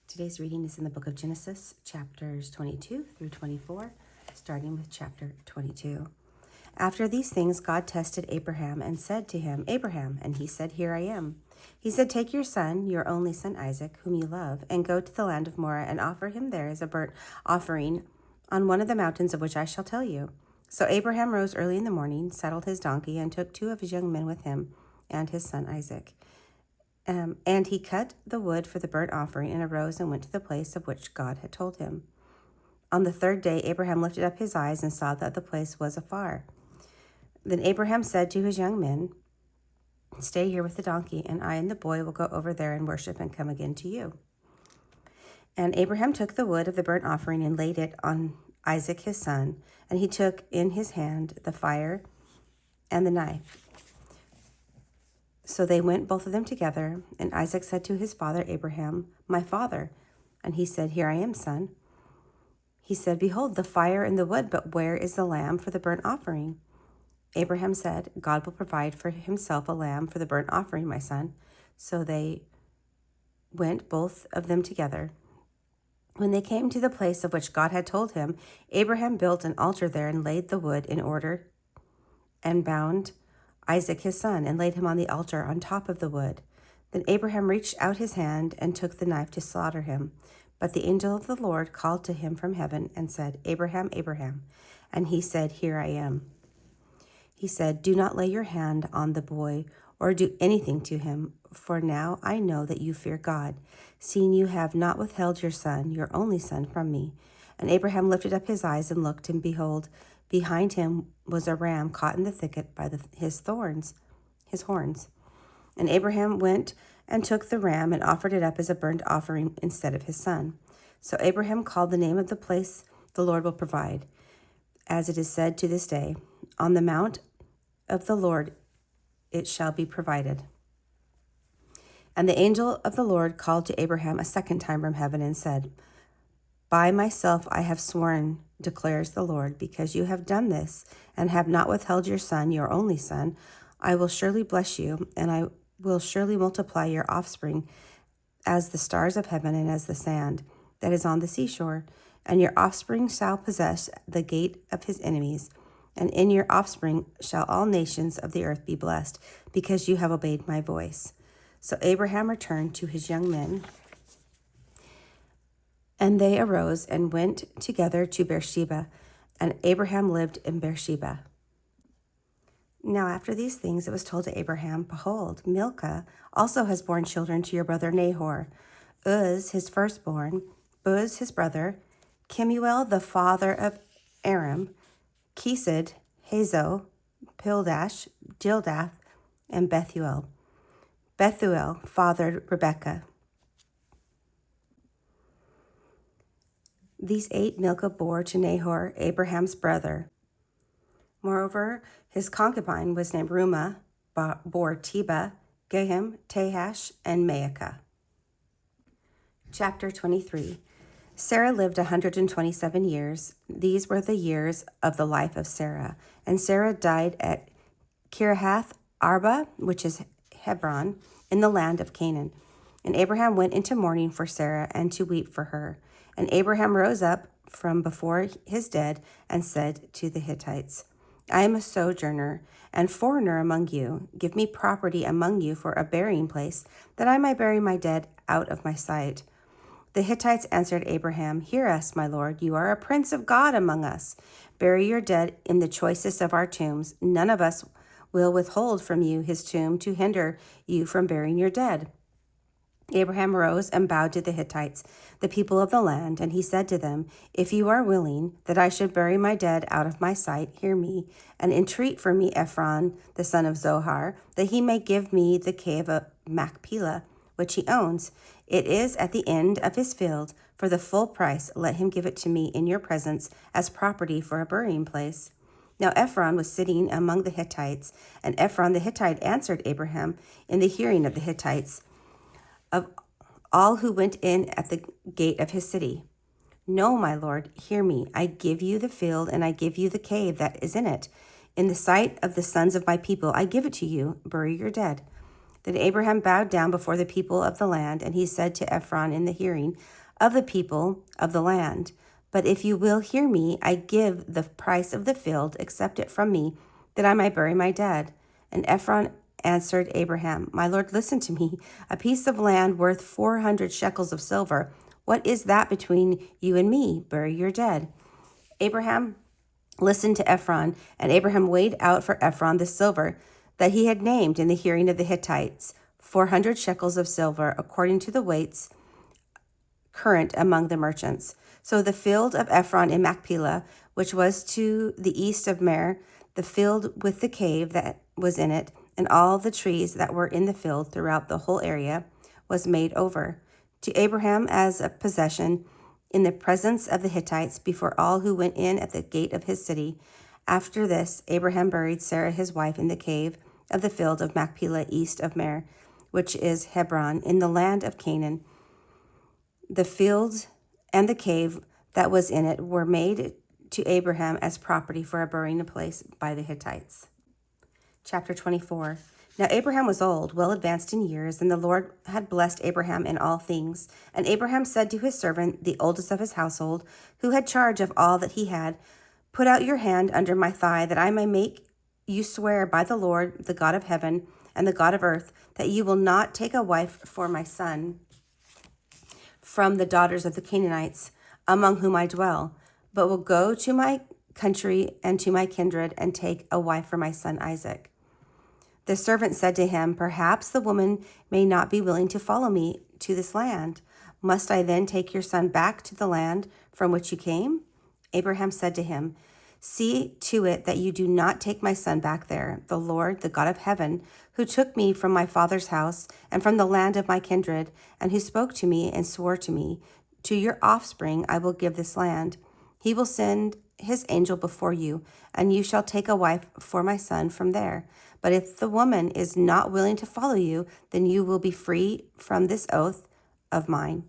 Today's reading is in the book of Genesis, chapters 22 through 24, starting with chapter 22. After these things, God tested Abraham and said to him, "Abraham," and he said, "Here I am." He said, "Take your son, your only son Isaac, whom you love, and go to the land of Moriah and offer him there as a burnt offering on one of the mountains of which I shall tell you." So Abraham rose early in the morning, saddled his donkey, and took 2 of his young men with him and his son Isaac. And he cut the wood for the burnt offering and arose and went to the place of which God had told him. On the 3rd day, Abraham lifted up his eyes and saw that the place was afar. Then Abraham said to his young men, "Stay here with the donkey, and I and the boy will go over there and worship and come again to you." And Abraham took the wood of the burnt offering and laid it on Isaac his son, and he took in his hand the fire and the knife. So they went, both of them together, and Isaac said to his father Abraham, "My father." And he said, "Here I am, son." He said, "Behold, the fire and the wood, but where is the lamb for the burnt offering?" Abraham said, "God will provide for himself a lamb for the burnt offering, my son." So they went, both of them together. When they came to the place of which God had told him, Abraham built an altar there and laid the wood in order and bound Isaac his son and laid him on the altar on top of the wood. Then Abraham reached out his hand and took the knife to slaughter him. But the angel of the Lord called to him from heaven and said, "Abraham, Abraham." And he said, "Here I am." He said, "Do not lay your hand on the boy or do anything to him, for now I know that you fear God, seeing you have not withheld your son, your only son, from me." And Abraham lifted up his eyes and looked, and behold, behind him was a ram caught in the thicket by his horns. And Abraham went and took the ram and offered it up as a burnt offering instead of his son. So Abraham called the name of the place, "The Lord will provide," as it is said to this day, "On the mount of the Lord it shall be provided." And the angel of the Lord called to Abraham a second time from heaven and said, "By myself I have sworn, declares the Lord, because you have done this and have not withheld your son, your only son, I will surely bless you, and I will surely multiply your offspring as the stars of heaven and as the sand that is on the seashore. And your offspring shall possess the gate of his enemies, and in your offspring shall all nations of the earth be blessed, because you have obeyed my voice." So Abraham returned to his young men, and they arose and went together to Beersheba, and Abraham lived in Beersheba. Now after these things it was told to Abraham, "Behold, Milcah also has borne children to your brother Nahor, Uz his firstborn, Buz his brother, Kemuel the father of Aram, Kesed, Hazo, Pildash, Jildath, and Bethuel. Bethuel fathered Rebekah. These 8 Milcah bore to Nahor, Abraham's brother. Moreover, his concubine was named Reumah, bore Tebah, Gaham, Tahash, and Maacah. Chapter 23. Sarah lived 127 years. These were the years of the life of Sarah. And Sarah died at Kiriath Arba, which is Hebron, in the land of Canaan. And Abraham went into mourning for Sarah and to weep for her. And Abraham rose up from before his dead and said to the Hittites, "I am a sojourner and foreigner among you. Give me property among you for a burying place, that I might bury my dead out of my sight." The Hittites answered Abraham, "Hear us, my lord. You are a prince of God among us. Bury your dead in the choicest of our tombs. None of us will withhold from you his tomb to hinder you from burying your dead." Abraham rose and bowed to the Hittites, the people of the land, and he said to them, "If you are willing that I should bury my dead out of my sight, hear me, and entreat for me Ephron, the son of Zohar, that he may give me the cave of Machpelah, which he owns. It is at the end of his field. For the full price, let him give it to me in your presence as property for a burying place." Now Ephron was sitting among the Hittites, and Ephron the Hittite answered Abraham in the hearing of the Hittites, of all who went in at the gate of his city, "No, my lord, hear me. I give you the field, and I give you the cave that is in it. In the sight of the sons of my people, I give it to you. Bury your dead." Then Abraham bowed down before the people of the land, and he said to Ephron in the hearing of the people of the land, "But if you will hear me, I give the price of the field, accept it from me, that I might bury my dead." And Ephron answered Abraham, "My lord, listen to me. A piece of land worth 400 shekels of silver. What is that between you and me? Bury your dead." Abraham listened to Ephron, and Abraham weighed out for Ephron the silver that he had named in the hearing of the Hittites, 400 shekels of silver, according to the weights current among the merchants. So the field of Ephron in Machpelah, which was to the east of Mer, the field with the cave that was in it, and all the trees that were in the field throughout the whole area, was made over to Abraham as a possession in the presence of the Hittites before all who went in at the gate of his city. After this, Abraham buried Sarah his wife in the cave of the field of Machpelah east of Mer, which is Hebron, in the land of Canaan. The field and the cave that was in it were made to Abraham as property for a burying place by the Hittites. Chapter 24. Now Abraham was old, well advanced in years, and the Lord had blessed Abraham in all things. And Abraham said to his servant, the oldest of his household, who had charge of all that he had, "Put out your hand under my thigh, that I may make you swear by the Lord, the God of heaven and the God of earth, that you will not take a wife for my son from the daughters of the Canaanites, among whom I dwell, but will go to my country and to my kindred and take a wife for my son Isaac." The servant said to him, "Perhaps the woman may not be willing to follow me to this land. Must I then take your son back to the land from which you came?" Abraham said to him, "See to it that you do not take my son back there. The Lord, the God of heaven, who took me from my father's house and from the land of my kindred, and who spoke to me and swore to me, 'To your offspring I will give this land.' He will send his angel before you, and you shall take a wife for my son from there. But if the woman is not willing to follow you, then you will be free from this oath of mine.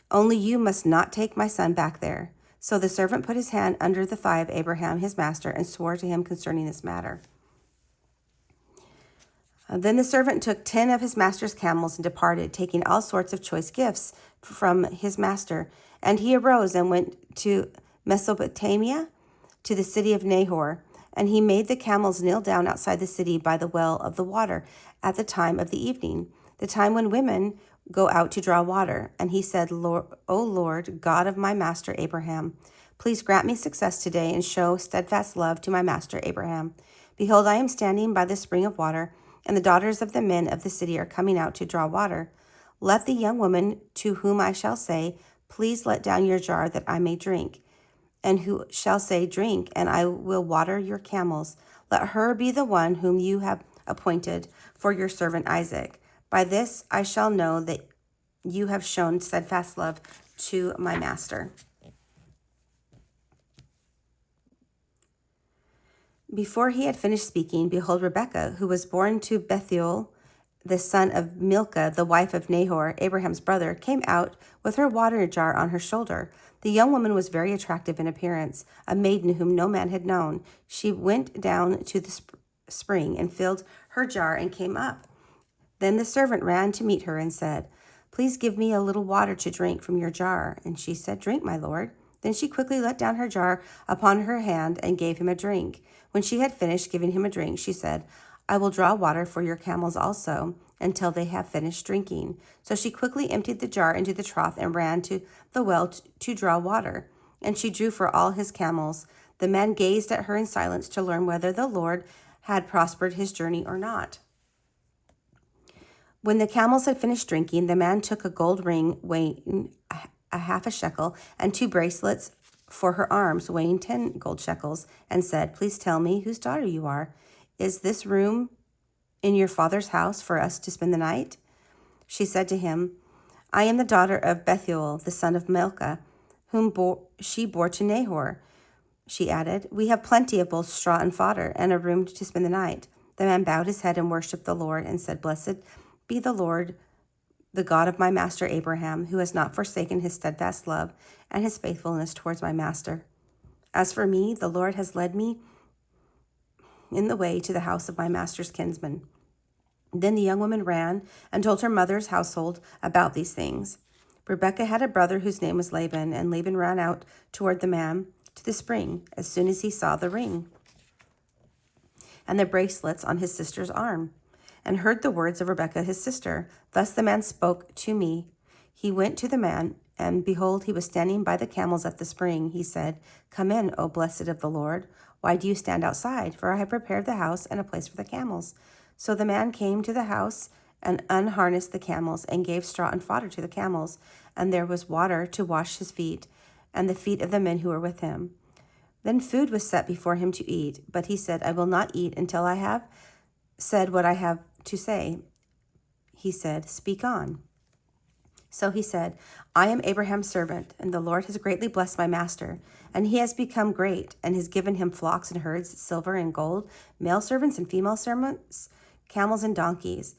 Only you must not take my son back there." So the servant put his hand under the thigh of Abraham, his master, and swore to him concerning this matter. Then the servant took 10 of his master's camels and departed, taking all sorts of choice gifts from his master. And he arose and went to Mesopotamia, to the city of Nahor. And he made the camels kneel down outside the city by the well of the water at the time of the evening, the time when women go out to draw water. And he said, O Lord, God of my master Abraham, please grant me success today and show steadfast love to my master Abraham. Behold, I am standing by the spring of water, and the daughters of the men of the city are coming out to draw water. Let the young woman to whom I shall say, please let down your jar that I may drink, and who shall say, drink, and I will water your camels. Let her be the one whom you have appointed for your servant Isaac. By this I shall know that you have shown steadfast love to my master." Before he had finished speaking, behold, Rebekah, who was born to Bethuel, the son of Milcah, the wife of Nahor, Abraham's brother, came out with her water jar on her shoulder. The young woman was very attractive in appearance, a maiden whom no man had known. She went down to the spring and filled her jar and came up. Then the servant ran to meet her and said, "Please give me a little water to drink from your jar." And she said, "Drink, my lord." Then she quickly let down her jar upon her hand and gave him a drink. When she had finished giving him a drink, she said, "I will draw water for your camels also, until they have finished drinking." So she quickly emptied the jar into the trough and ran to the well to draw water. And she drew for all his camels. The man gazed at her in silence to learn whether the Lord had prospered his journey or not. When the camels had finished drinking, the man took a gold ring weighing a half a shekel and 2 bracelets for her arms weighing 10 gold shekels, and said, "Please tell me whose daughter you are. Is this room in your father's house for us to spend the night?" She said to him, "I am the daughter of Bethuel, the son of Milcah, whom she bore to Nahor." She added, "We have plenty of both straw and fodder, and a room to spend the night." The man bowed his head and worshipped the Lord and said, "Blessed be the Lord, the God of my master Abraham, who has not forsaken his steadfast love and his faithfulness towards my master. As for me, the Lord has led me in the way to the house of my master's kinsman." Then the young woman ran and told her mother's household about these things. Rebekah had a brother whose name was Laban, and Laban ran out toward the man to the spring as soon as he saw the ring and the bracelets on his sister's arm, and heard the words of Rebekah his sister. Thus the man spoke to me. He went to the man, and behold, he was standing by the camels at the spring. He said, Come in, O blessed of the Lord. Why do you stand outside? For I have prepared the house and a place for the camels. So the man came to the house and unharnessed the camels and gave straw and fodder to the camels. And there was water to wash his feet and the feet of the men who were with him. Then food was set before him to eat, but he said, I will not eat until I have said what I have to say. He said, Speak on. So he said, I am Abraham's servant, and the Lord has greatly blessed my master, and he has become great, and has given him flocks and herds, silver and gold, male servants and female servants, camels and donkeys.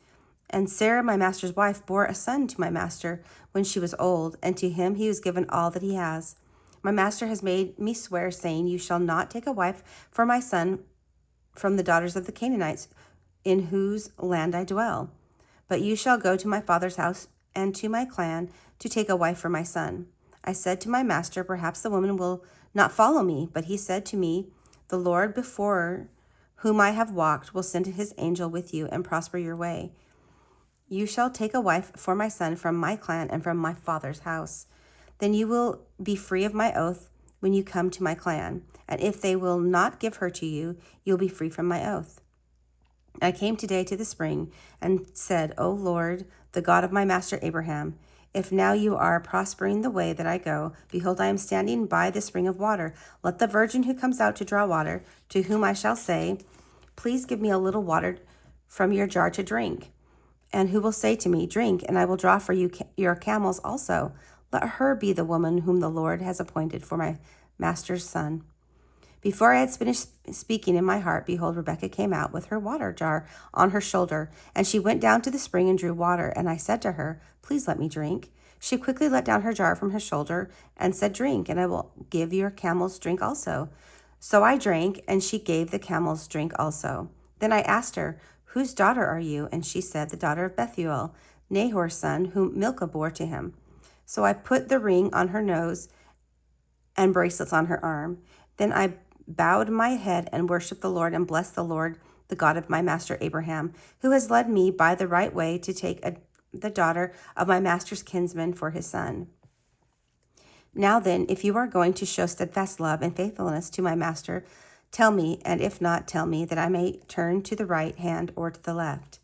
And Sarah, my master's wife, bore a son to my master when she was old, and to him he was given all that he has. My master has made me swear, saying, You shall not take a wife for my son from the daughters of the Canaanites, in whose land I dwell. But you shall go to my father's house and to my clan to take a wife for my son. I said to my master, Perhaps the woman will not follow me. But he said to me, The Lord before whom I have walked will send his angel with you and prosper your way. You shall take a wife for my son from my clan and from my father's house. Then you will be free of my oath when you come to my clan. And if they will not give her to you, you'll be free from my oath. I came today to the spring and said, O Lord, the God of my master Abraham, if now you are prospering the way that I go, behold, I am standing by the spring of water. Let the virgin who comes out to draw water, to whom I shall say, Please give me a little water from your jar to drink. And who will say to me, Drink, and I will draw for you your camels also. Let her be the woman whom the Lord has appointed for my master's son. Before I had finished speaking in my heart, behold, Rebekah came out with her water jar on her shoulder, and she went down to the spring and drew water. And I said to her, Please let me drink. She quickly let down her jar from her shoulder and said, Drink, and I will give your camels drink also. So I drank, and she gave the camels drink also. Then I asked her, Whose daughter are you? And she said, The daughter of Bethuel, Nahor's son, whom Milcah bore to him. So I put the ring on her nose and bracelets on her arm. Then I bowed my head and worshipped the Lord and blessed the Lord, the God of my master Abraham, who has led me by the right way to take the daughter of my master's kinsman for his son. Now then, if you are going to show steadfast love and faithfulness to my master, tell me, and if not, tell me, that I may turn to the right hand or to the left.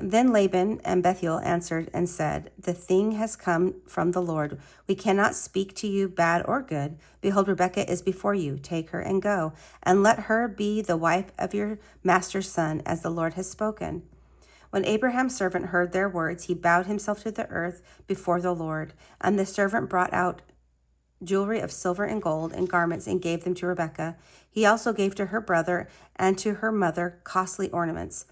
Then Laban and Bethuel answered and said, The thing has come from the Lord. We cannot speak to you bad or good. Behold, Rebekah is before you. Take her and go, and let her be the wife of your master's son, as the Lord has spoken. When Abraham's servant heard their words, he bowed himself to the earth before the Lord. And the servant brought out jewelry of silver and gold and garments and gave them to Rebekah. He also gave to her brother and to her mother costly ornaments.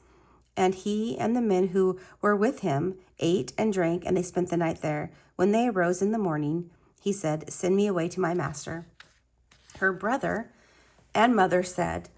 And he and the men who were with him ate and drank, and they spent the night there. When they arose in the morning, he said, Send me away to my master. Her brother and mother said,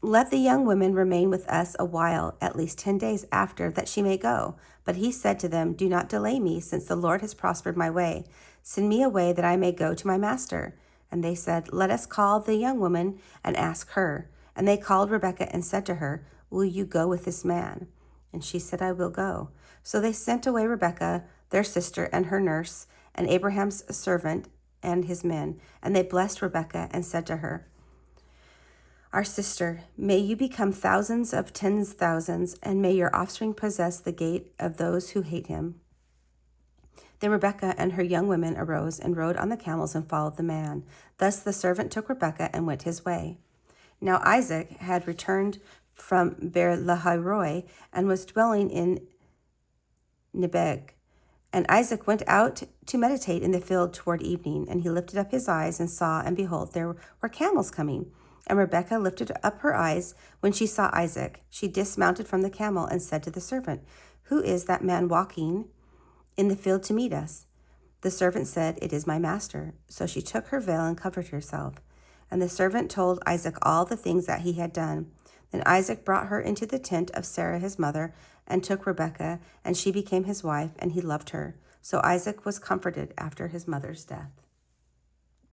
Let the young woman remain with us a while, at least 10 days after, that she may go. But he said to them, Do not delay me, since the Lord has prospered my way. Send me away that I may go to my master. And they said, Let us call the young woman and ask her. And they called Rebekah and said to her, Will you go with this man? And she said, I will go. So they sent away Rebekah, their sister, and her nurse, and Abraham's servant and his men. And they blessed Rebekah and said to her, Our sister, may you become thousands of tens thousands, and may your offspring possess the gate of those who hate him. Then Rebekah and her young women arose and rode on the camels and followed the man. Thus the servant took Rebekah and went his way. Now Isaac had returned from Beer-lahai-roi and was dwelling in Nebeg. And Isaac went out to meditate in the field toward evening, and he lifted up his eyes and saw, and behold, there were camels coming. And Rebekah lifted up her eyes when she saw Isaac. She dismounted from the camel and said to the servant, Who is that man walking in the field to meet us? The servant said, It is my master. So she took her veil and covered herself. And the servant told Isaac all the things that he had done. Then Isaac brought her into the tent of Sarah his mother, and took Rebekah, and she became his wife, and he loved her. So Isaac was comforted after his mother's death.